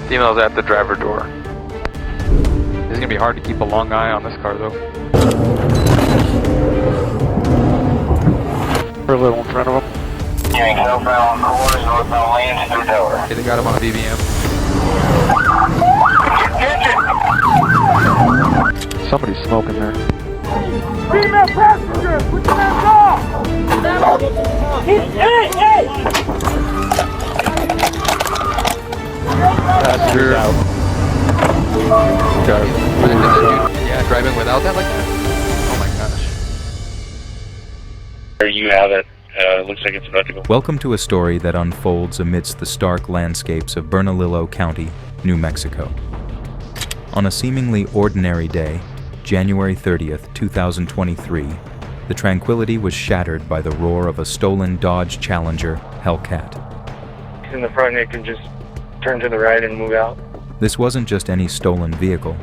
Female's at the driver door. It's gonna be hard to keep a long eye on this car though. We're a little in front of them. Southbound corners, northbound lanes through tower. Okay, they got him on a BBM. Somebody's smoking there. Female passenger, put your hands off! Hey! Passenger out. Yeah, driving without that like that? Oh my gosh. There you have it. Looks like it's about to go. Welcome to a story that unfolds amidst the stark landscapes of Bernalillo County, New Mexico. On a seemingly ordinary day, January 30th, 2023, the tranquility was shattered by the roar of a stolen Dodge Challenger Hellcat. In the front, it can just turn to the right and move out. This wasn't just any stolen vehicle.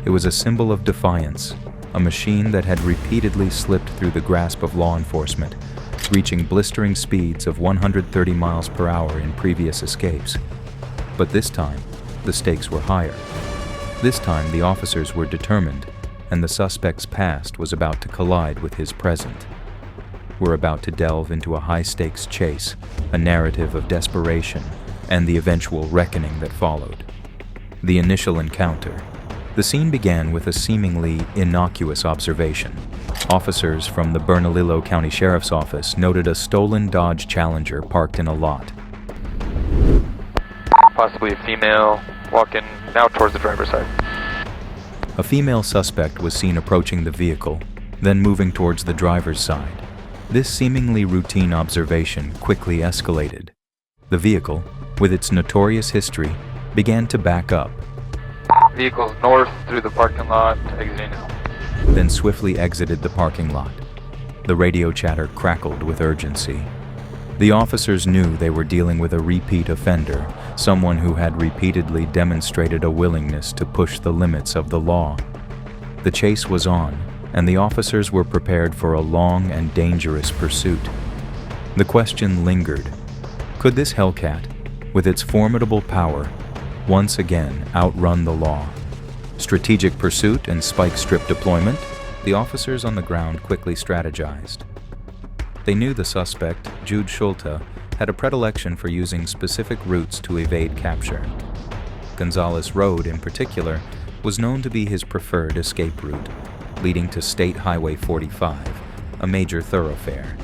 It was a symbol of defiance, a machine that had repeatedly slipped through the grasp of law enforcement, reaching blistering speeds of 130 miles per hour in previous escapes. But this time, the stakes were higher. This time, the officers were determined, and the suspect's past was about to collide with his present. We're about to delve into a high-stakes chase, a narrative of desperation, and the eventual reckoning that followed. The initial encounter. The scene began with a seemingly innocuous observation. Officers from the Bernalillo County Sheriff's Office noted a stolen Dodge Challenger parked in a lot. Possibly a female walking now towards the driver's side. A female suspect was seen approaching the vehicle, then moving towards the driver's side. This seemingly routine observation quickly escalated. The vehicle, with its notorious history, began to back up, Vehicles north through the parking lot, exiting out. then swiftly exited the parking lot. The radio chatter crackled with urgency. The officers knew they were dealing with a repeat offender, someone who had repeatedly demonstrated a willingness to push the limits of the law. The chase was on, and the officers were prepared for a long and dangerous pursuit. The question lingered: could this Hellcat, with its formidable power, once again outrun the law? Strategic pursuit and spike strip deployment? The officers on the ground quickly strategized. They knew the suspect, Jude Schulte, had a predilection for using specific routes to evade capture. Gonzales Road, in particular, was known to be his preferred escape route, leading to State Highway 45, a major thoroughfare.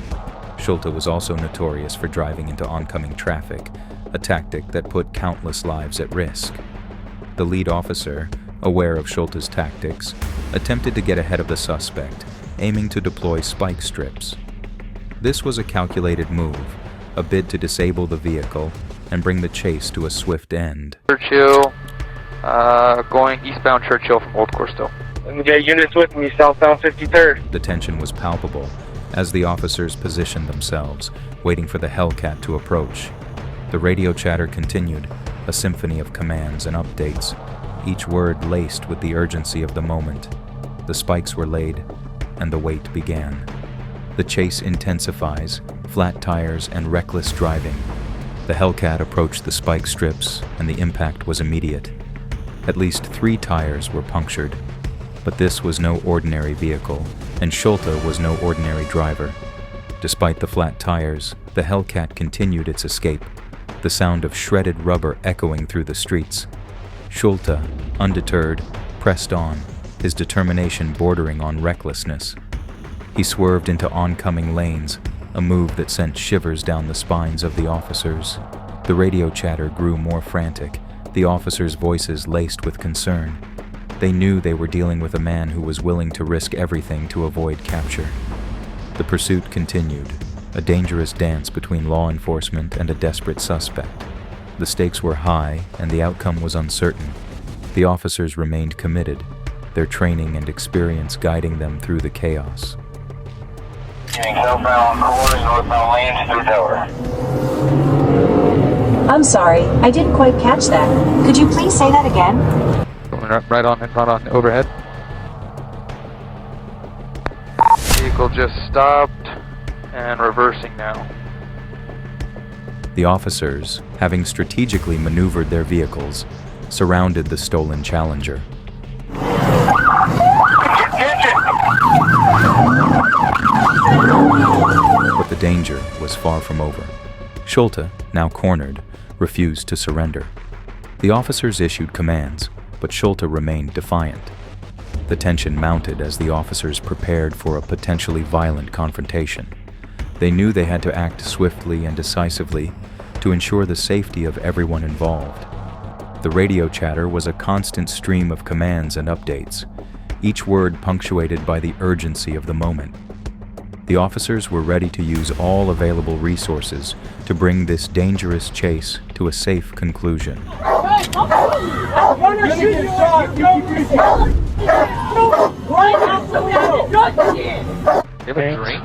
Schulte was also notorious for driving into oncoming traffic, a tactic that put countless lives at risk. The lead officer, aware of Schulte's tactics, attempted to get ahead of the suspect, aiming to deploy spike strips. This was a calculated move, a bid to disable the vehicle and bring the chase to a swift end. Churchill, going eastbound Churchill from Old Course still. We got units with me, southbound 53rd. The tension was palpable as the officers positioned themselves, waiting for the Hellcat to approach. The radio chatter continued, a symphony of commands and updates, each word laced with the urgency of the moment. The spikes were laid, and the wait began. The chase intensifies, flat tires and reckless driving. The Hellcat approached the spike strips, and the impact was immediate. At least 3 tires were punctured. But this was no ordinary vehicle, and Schulte was no ordinary driver. Despite the flat tires, the Hellcat continued its escape, the sound of shredded rubber echoing through the streets. Schulte, undeterred, pressed on, his determination bordering on recklessness. He swerved into oncoming lanes, a move that sent shivers down the spines of the officers. The radio chatter grew more frantic, the officers' voices laced with concern. They knew they were dealing with a man who was willing to risk everything to avoid capture. The pursuit continued, a dangerous dance between law enforcement and a desperate suspect. The stakes were high and the outcome was uncertain. The officers remained committed, their training and experience guiding them through the chaos. Southbound corners, northbound lanes through tower. I'm sorry, I didn't quite catch that. Could you please say that again? Going right on overhead. Vehicle just stopped and reversing now. The officers, having strategically maneuvered their vehicles, surrounded the stolen Challenger. But the danger was far from over. Schulte, now cornered, refused to surrender. The officers issued commands, but Schulte remained defiant. The tension mounted as the officers prepared for a potentially violent confrontation. They knew they had to act swiftly and decisively to ensure the safety of everyone involved. The radio chatter was a constant stream of commands and updates, each word punctuated by the urgency of the moment. The officers were ready to use all available resources to bring this dangerous chase to a safe conclusion. You have a drink?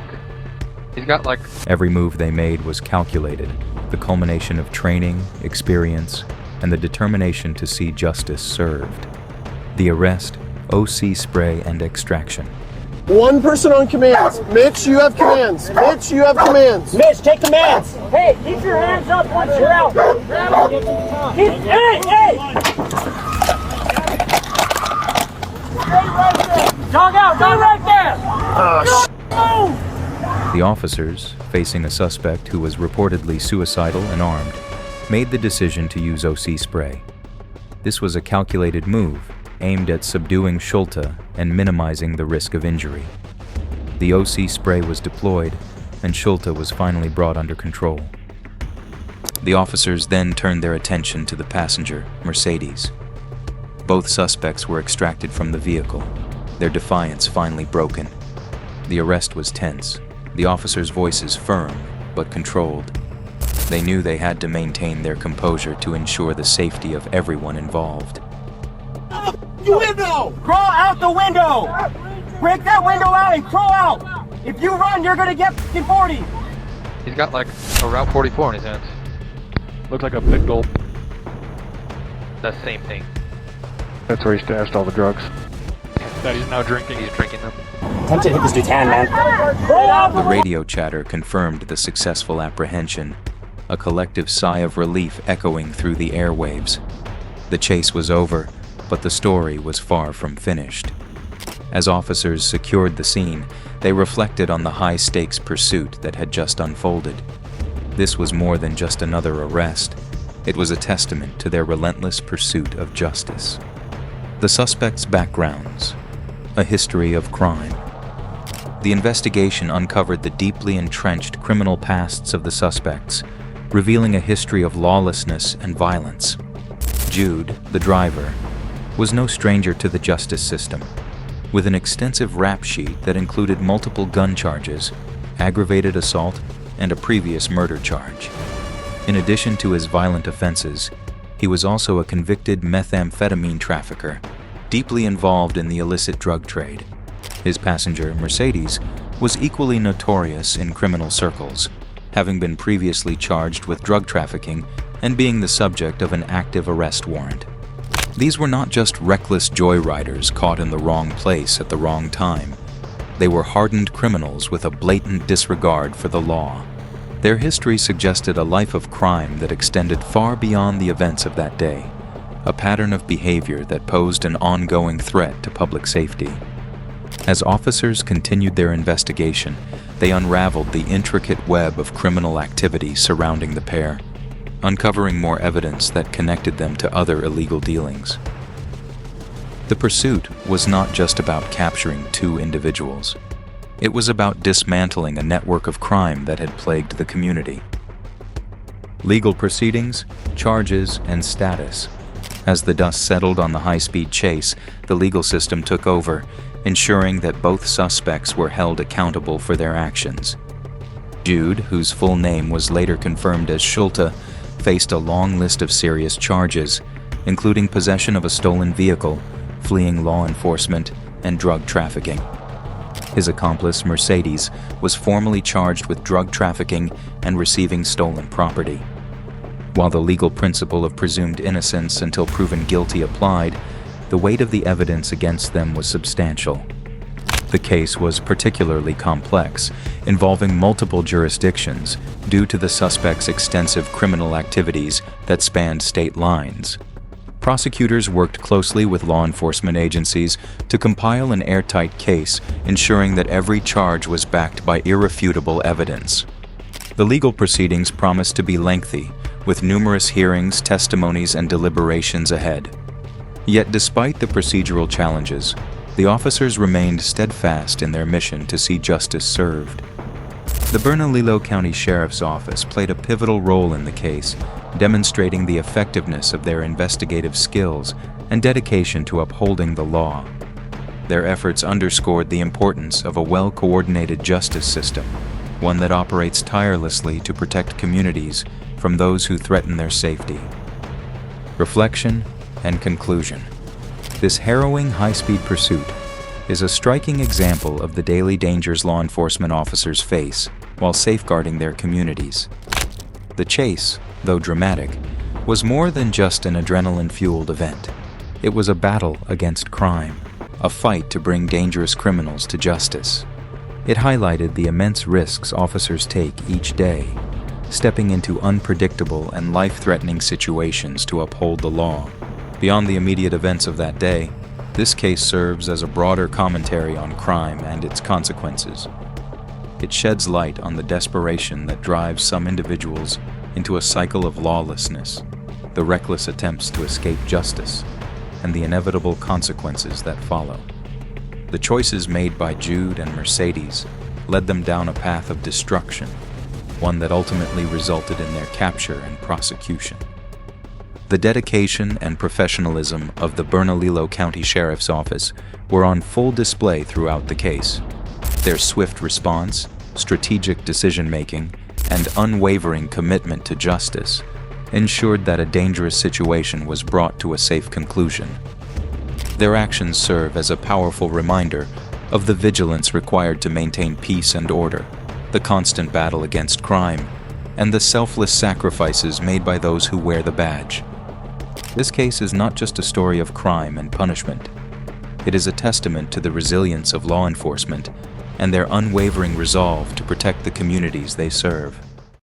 He's got like... Every move they made was calculated, the culmination of training, experience, and the determination to see justice served. The arrest, OC spray, and extraction. One person on commands. Mitch, you have commands. Mitch, you have commands. Mitch, take commands. Hey, keep your hands up once you're out. Hey! Stay right there. Dog out. Stay right there. The officers, facing a suspect who was reportedly suicidal and armed, made the decision to use OC spray. This was a calculated move, aimed at subduing Schulte and minimizing the risk of injury. The OC spray was deployed, and Schulte was finally brought under control. The officers then turned their attention to the passenger, Mercedes. Both suspects were extracted from the vehicle, their defiance finally broken. The arrest was tense, the officers' voices firm but controlled. They knew they had to maintain their composure to ensure the safety of everyone involved. The window! Crawl out the window! Break that window out and crawl out! If you run, you're gonna get 40! He's got like a Route 44 in his hands. Looks like a big gulp. The same thing. That's where he stashed all the drugs. That he's now drinking. He's drinking them. Tempted to hit this dude's hand, man. The radio chatter confirmed the successful apprehension, a collective sigh of relief echoing through the airwaves. The chase was over, but the story was far from finished. As officers secured the scene, they reflected on the high-stakes pursuit that had just unfolded. This was more than just another arrest. It was a testament to their relentless pursuit of justice. The suspects' backgrounds, a history of crime. The investigation uncovered the deeply entrenched criminal pasts of the suspects, revealing a history of lawlessness and violence. Jude, the driver, was no stranger to the justice system, with an extensive rap sheet that included multiple gun charges, aggravated assault, and a previous murder charge. In addition to his violent offenses, he was also a convicted methamphetamine trafficker, deeply involved in the illicit drug trade. His passenger, Mercedes, was equally notorious in criminal circles, having been previously charged with drug trafficking and being the subject of an active arrest warrant. These were not just reckless joyriders caught in the wrong place at the wrong time. They were hardened criminals with a blatant disregard for the law. Their history suggested a life of crime that extended far beyond the events of that day, a pattern of behavior that posed an ongoing threat to public safety. As officers continued their investigation, they unraveled the intricate web of criminal activity surrounding the pair, uncovering more evidence that connected them to other illegal dealings. The pursuit was not just about capturing two individuals. It was about dismantling a network of crime that had plagued the community. Legal proceedings, charges, and status. As the dust settled on the high-speed chase, the legal system took over, ensuring that both suspects were held accountable for their actions. Jude, whose full name was later confirmed as Schulte, faced a long list of serious charges, including possession of a stolen vehicle, fleeing law enforcement, and drug trafficking. His accomplice, Mercedes, was formally charged with drug trafficking and receiving stolen property. While the legal principle of presumed innocence until proven guilty applied, the weight of the evidence against them was substantial. The case was particularly complex, involving multiple jurisdictions due to the suspect's extensive criminal activities that spanned state lines. Prosecutors worked closely with law enforcement agencies to compile an airtight case, ensuring that every charge was backed by irrefutable evidence. The legal proceedings promised to be lengthy, with numerous hearings, testimonies, and deliberations ahead. Yet despite the procedural challenges, the officers remained steadfast in their mission to see justice served. The Bernalillo County Sheriff's Office played a pivotal role in the case, demonstrating the effectiveness of their investigative skills and dedication to upholding the law. Their efforts underscored the importance of a well-coordinated justice system, one that operates tirelessly to protect communities from those who threaten their safety. Reflection and conclusion. This harrowing high-speed pursuit is a striking example of the daily dangers law enforcement officers face while safeguarding their communities. The chase, though dramatic, was more than just an adrenaline-fueled event. It was a battle against crime, a fight to bring dangerous criminals to justice. It highlighted the immense risks officers take each day, stepping into unpredictable and life-threatening situations to uphold the law. Beyond the immediate events of that day, this case serves as a broader commentary on crime and its consequences. It sheds light on the desperation that drives some individuals into a cycle of lawlessness, the reckless attempts to escape justice, and the inevitable consequences that follow. The choices made by Jude and Mercedes led them down a path of destruction, one that ultimately resulted in their capture and prosecution. The dedication and professionalism of the Bernalillo County Sheriff's Office were on full display throughout the case. Their swift response, strategic decision-making, and unwavering commitment to justice ensured that a dangerous situation was brought to a safe conclusion. Their actions serve as a powerful reminder of the vigilance required to maintain peace and order, the constant battle against crime, and the selfless sacrifices made by those who wear the badge. This case is not just a story of crime and punishment. It is a testament to the resilience of law enforcement and their unwavering resolve to protect the communities they serve.